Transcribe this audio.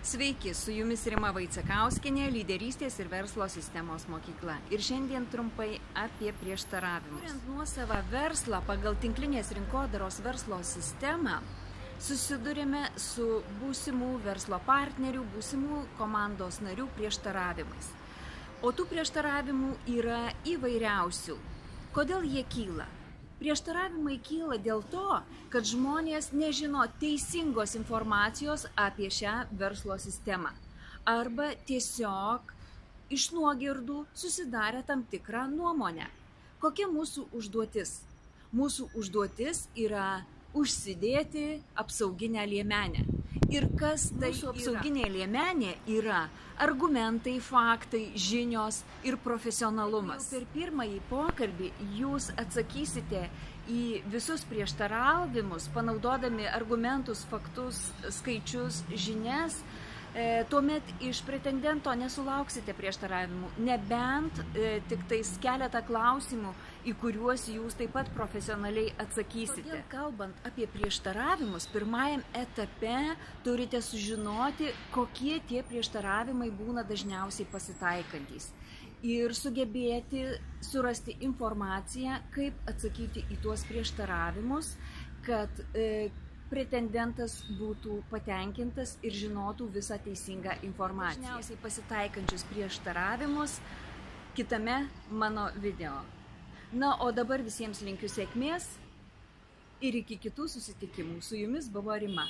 Sveiki, su jumis Rima Vaicekauskienė, lyderystės ir verslo sistemos mokykla. Ir šiandien trumpai apie prieštaravimus. Kuriant nuosavą verslą pagal tinklinės rinkodaros verslo sistemą, susidurime su būsimų verslo partnerių, būsimų komandos narių prieštaravimais. O tų prieštaravimų yra įvairiausių. Kodėl jie kyla? Prieštaravimai kyla dėl to, kad žmonės nežino teisingos informacijos apie šią verslo sistemą. Arba tiesiog iš nuogirdų susidarė tam tikrą nuomonę. Kokia mūsų užduotis? Mūsų užduotis yra užsidėti apsauginę liemenę. Ir kas tai mūsų apsauginė liemenė yra? Argumentai, faktai, žinios ir profesionalumas. Jau per pirmąjį pokalbį jūs atsakysite į visus prieštaravimus, panaudodami argumentus, faktus, skaičius, žinias. Tuomet iš pretendento nesulauksite prieštaravimų, nebent tik tais keletą klausimų, į kuriuos jūs taip pat profesionaliai atsakysite. Todėl, kalbant apie prieštaravimus, pirmajam etape turite sužinoti, kokie tie prieštaravimai būna dažniausiai pasitaikantys. Ir sugebėti surasti informaciją, kaip atsakyti į tuos prieštaravimus, kad pretendentas būtų patenkintas ir žinotų visą teisingą informaciją. Dažniausiai pasitaikančius prieštaravimus kitame mano video. Na, o dabar visiems linkiu sėkmės ir iki kitų susitikimų. Su jumis buvo Rima.